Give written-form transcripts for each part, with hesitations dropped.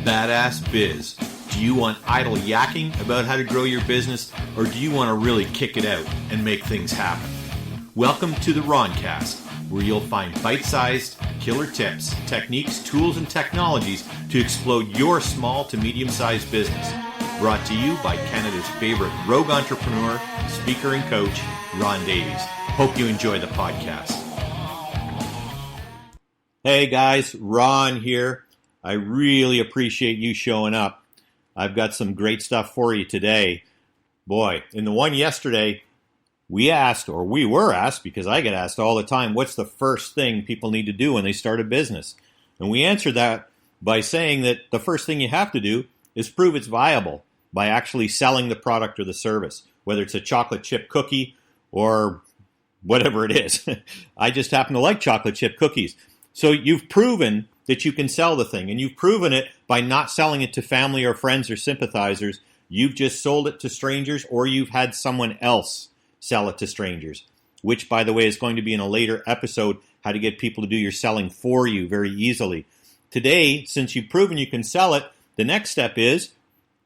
Badass Biz. Do you want idle yakking about how to grow your business, or do you want to really kick it out and make things happen? Welcome to the Roncast, where you'll find bite-sized, killer tips, techniques, tools, and technologies to explode your small to medium-sized business. Brought to you by Canada's favorite rogue entrepreneur, speaker, and coach, Ron Davies. Hope you enjoy the podcast. Hey guys, Ron here. I really appreciate you showing up. I've got some great stuff for you today. Boy, in the one yesterday, we were asked, because I get asked all the time, what's the first thing people need to do when they start a business? And we answered that by saying that the first thing you have to do is prove it's viable by actually selling the product or the service, whether it's a chocolate chip cookie or whatever it is. I just happen to like chocolate chip cookies. So you've proven that you can sell the thing, and you've proven it by not selling it to family or friends or sympathizers. You've just sold it to strangers, or you've had someone else sell it to strangers, which, by the way, is going to be in a later episode, how to get people to do your selling for you very easily. Today, since you've proven you can sell it, the next step is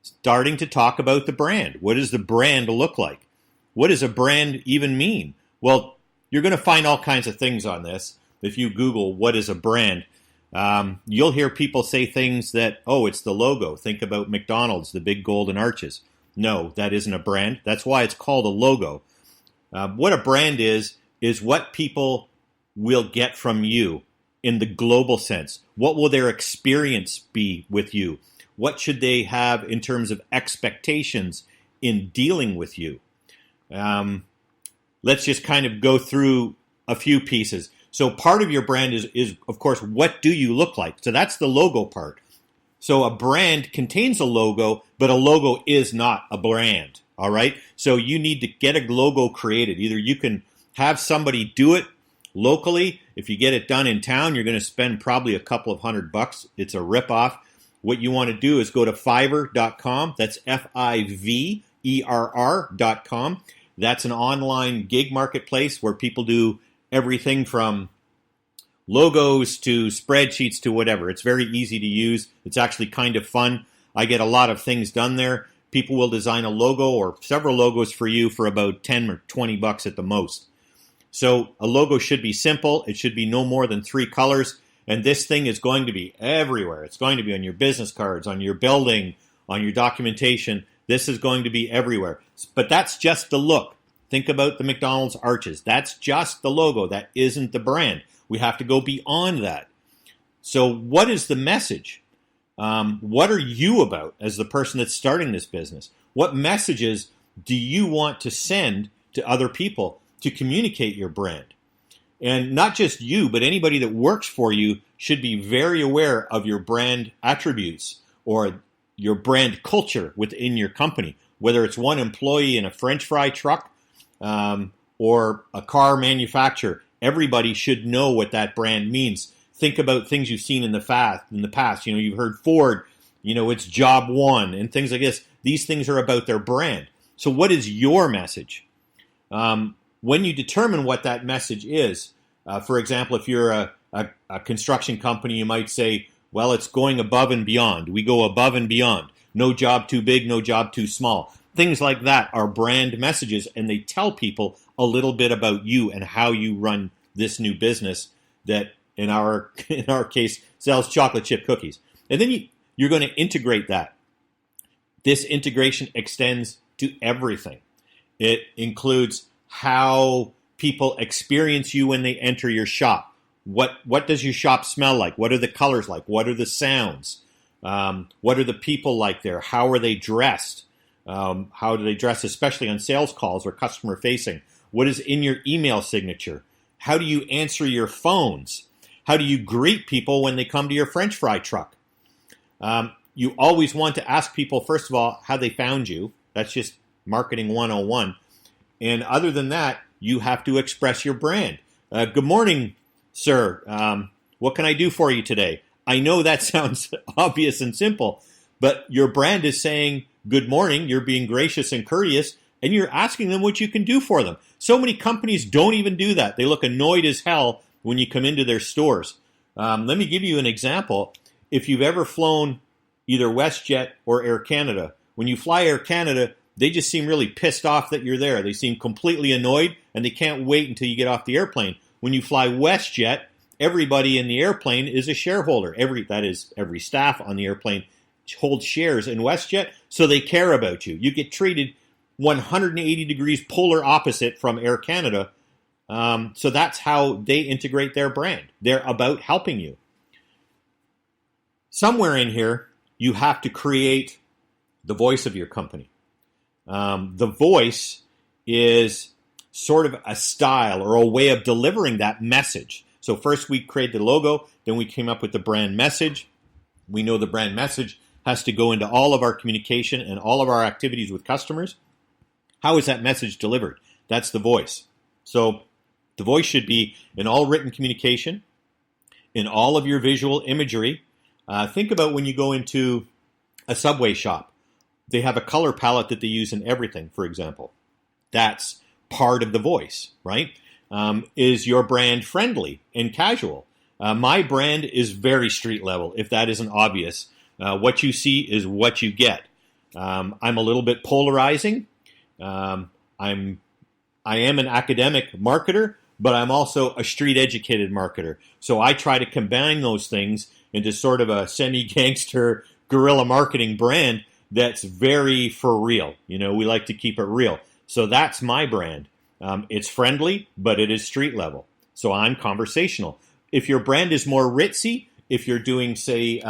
starting to talk about the brand. What does the brand look like? What does a brand even mean? Well, you're going to find all kinds of things on this. If you Google what is a brand, you'll hear people say things that, oh, it's the logo. Think about McDonald's, the big golden arches. No, that isn't a brand. That's why it's called a logo. What a brand is what people will get from you in the global sense. What will their experience be with you? What should they have in terms of expectations in dealing with you? Let's just kind of go through a few pieces. So part of your brand is, of course, what do you look like? So that's the logo part. So a brand contains a logo, but a logo is not a brand, all right? So you need to get a logo created. Either you can have somebody do it locally. If you get it done in town, you're going to spend probably a couple of $100. It's a ripoff. What you want to do is go to Fiverr.com. That's Fiverr.com. That's an online gig marketplace where people do everything from logos to spreadsheets to whatever. It's very easy to use. It's actually kind of fun. I get a lot of things done there. People will design a logo or several logos for you for about 10 or 20 bucks at the most. So a logo should be simple. It should be no more than 3 colors. And this thing is going to be everywhere. It's going to be on your business cards, on your building, on your documentation. This is going to be everywhere. But that's just the look. Think about the McDonald's arches. That's just the logo. That isn't the brand. We have to go beyond that. So what is the message? What are you about as the person that's starting this business? What messages do you want to send to other people to communicate your brand? And not just you, but anybody that works for you should be very aware of your brand attributes or your brand culture within your company, whether it's one employee in a French fry truck or a car manufacturer. Everybody should know what that brand means. Think about things you've seen in the past. You've heard Ford, it's job one and things like this. These things are about their brand. So what is your message? When you determine what that message is, for example, if you're a construction company, you might say, well, it's going above and beyond. We go above and beyond. No job too big, no job too small. Things like that are brand messages, and they tell people a little bit about you and how you run this new business that, in our case, sells chocolate chip cookies. And then you're going to integrate that. This integration extends to everything. It includes how people experience you when they enter your shop. What does your shop smell like? What are the colors like? What are the sounds? What are the people like there? How are they dressed? How do they dress, especially on sales calls or customer facing? What is in your email signature? How do you answer your phones? How do you greet people when they come to your French fry truck? You always want to ask people, first of all, how they found you. That's just marketing 101. And other than that, you have to express your brand. Good morning, sir. What can I do for you today? I know that sounds obvious and simple, but your brand is saying, good morning, you're being gracious and courteous, and you're asking them what you can do for them. So many companies don't even do that. They look annoyed as hell when you come into their stores. Let me give you an example. If you've ever flown either WestJet or Air Canada. When you fly Air Canada, they just seem really pissed off that you're there. They seem completely annoyed, and they can't wait until you get off the airplane. When you fly WestJet, everybody in the airplane is a shareholder. Every staff on the airplane holds shares in WestJet, so they care about you. You get treated 180 degrees polar opposite from Air Canada. So that's how they integrate their brand. They're about helping you. Somewhere in here, you have to create the voice of your company. The voice is sort of a style or a way of delivering that message. So first we created the logo, then we came up with the brand message. We know the brand message has to go into all of our communication and all of our activities with customers. How is that message delivered? That's the voice. So the voice should be in all written communication, in all of your visual imagery. Think about when you go into a Subway shop. They have a color palette that they use in everything, for example. That's part of the voice, right? Is your brand friendly and casual? My brand is very street level, if that isn't obvious. What you see is what you get. I'm a little bit polarizing. I am an academic marketer, but I'm also a street-educated marketer. So I try to combine those things into sort of a semi-gangster guerrilla marketing brand that's very for real. We like to keep it real. So that's my brand. It's friendly, but it is street level. So I'm conversational. If your brand is more ritzy, if you're doing, say,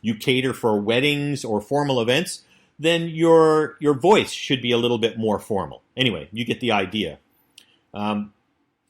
you cater for weddings or formal events, then your voice should be a little bit more formal. Anyway, you get the idea.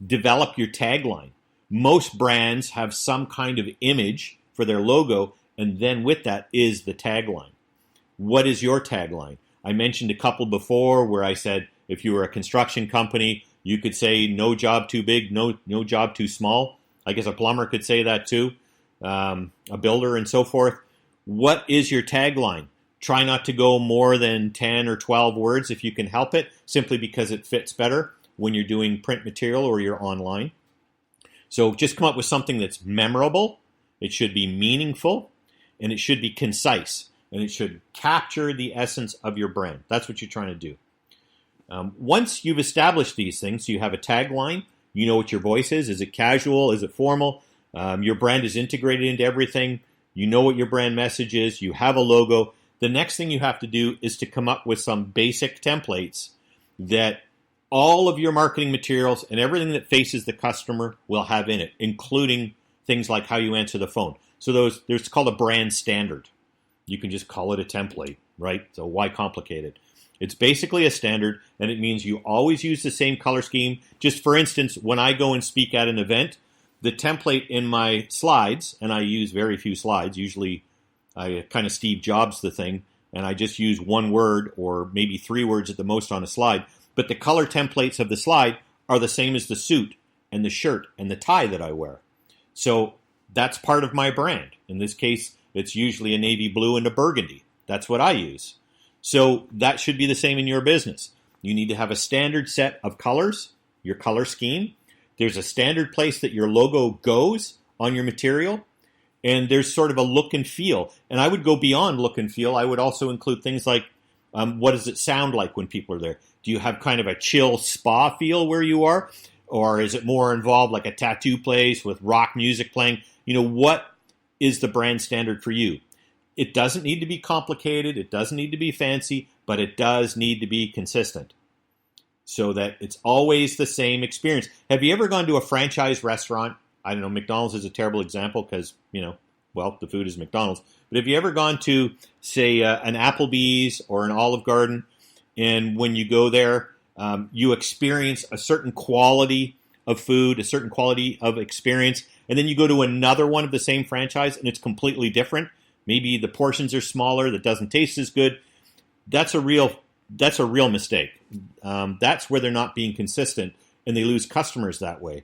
Develop your tagline. Most brands have some kind of image for their logo, and then with that is the tagline. What is your tagline? I mentioned a couple before where I said if you were a construction company, you could say no job too big, no job too small. I guess a plumber could say that too, a builder and so forth. What is your tagline? Try not to go more than 10 or 12 words if you can help it, simply because it fits better when you're doing print material or you're online. So just come up with something that's memorable. It should be meaningful, and it should be concise, and it should capture the essence of your brand. That's what you're trying to do. Once you've established these things, you have a tagline, you know what your voice is. Is it casual? Is it formal? Your brand is integrated into everything. You know what your brand message is. You have a logo. The next thing you have to do is to come up with some basic templates that all of your marketing materials and everything that faces the customer will have in it, including things like how you answer the phone. So there's called a brand standard. You can just call it a template, right? So why complicate it? It's basically a standard, and it means you always use the same color scheme. Just for instance, when I go and speak at an event, the template in my slides, and I use very few slides, usually I kind of Steve Jobs the thing, and I just use one word or maybe 3 words at the most on a slide. But the color templates of the slide are the same as the suit and the shirt and the tie that I wear. So that's part of my brand. In this case, it's usually a navy blue and a burgundy. That's what I use. So that should be the same in your business. You need to have a standard set of colors, your color scheme. There's a standard place that your logo goes on your material. And there's sort of a look and feel. And I would go beyond look and feel. I would also include things like, what does it sound like when people are there? Do you have kind of a chill spa feel where you are? Or is it more involved like a tattoo place with rock music playing? What is the brand standard for you? It doesn't need to be complicated. It doesn't need to be fancy, but it does need to be consistent so that it's always the same experience. Have you ever gone to a franchise restaurant? I don't know, McDonald's is a terrible example because, the food is McDonald's. But have you ever gone to, say, an Applebee's or an Olive Garden, and when you go there, you experience a certain quality of food, a certain quality of experience, and then you go to another one of the same franchise and it's completely different? Maybe the portions are smaller, that doesn't taste as good. That's a real mistake. That's where they're not being consistent, and they lose customers that way.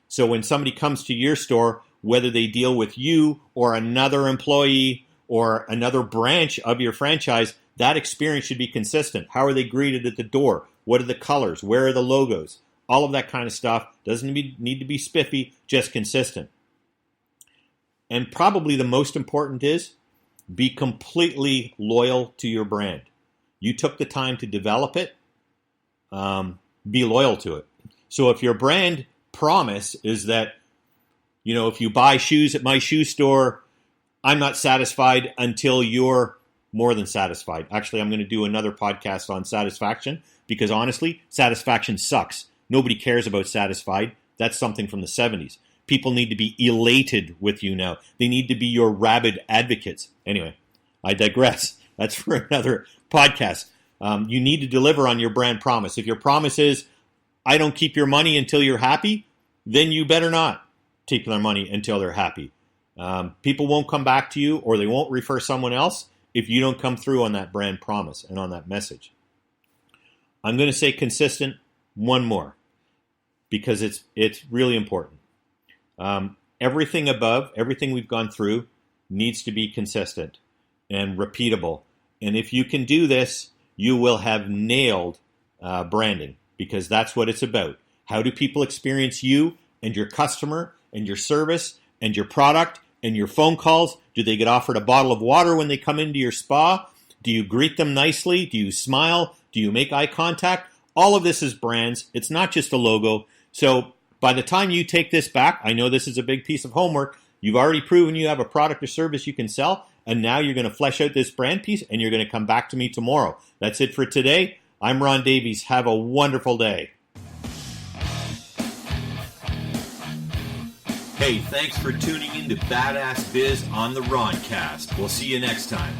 So when somebody comes to your store, whether they deal with you or another employee or another branch of your franchise, that experience should be consistent. How are they greeted at the door? What are the colors? Where are the logos? All of that kind of stuff doesn't need to be spiffy, just consistent. And probably the most important is Be completely loyal to your brand. You took the time to develop it. Be loyal to it. So if your brand promise is that, if you buy shoes at my shoe store, I'm not satisfied until you're more than satisfied. Actually, I'm going to do another podcast on satisfaction because honestly, satisfaction sucks. Nobody cares about satisfied. That's something from the 70s. People need to be elated with you now. They need to be your rabid advocates. Anyway, I digress. That's for another podcast. You need to deliver on your brand promise. If your promise is, I don't keep your money until you're happy, then you better not keep their money until they're happy. People won't come back to you or they won't refer someone else if you don't come through on that brand promise and on that message. I'm going to say consistent one more because it's really important. Everything above, everything we've gone through needs to be consistent and repeatable. And if you can do this, you will have nailed branding because that's what it's about. How do people experience you and your customer and your service and your product and your phone calls? Do they get offered a bottle of water when they come into your spa? Do you greet them nicely? Do you smile? Do you make eye contact? All of this is brands. It's not just a logo. So by the time you take this back, I know this is a big piece of homework. You've already proven you have a product or service you can sell, and now you're going to flesh out this brand piece, and you're going to come back to me tomorrow. That's it for today. I'm Ron Davies. Have a wonderful day. Hey, thanks for tuning in to Badass Biz on the Roncast. We'll see you next time.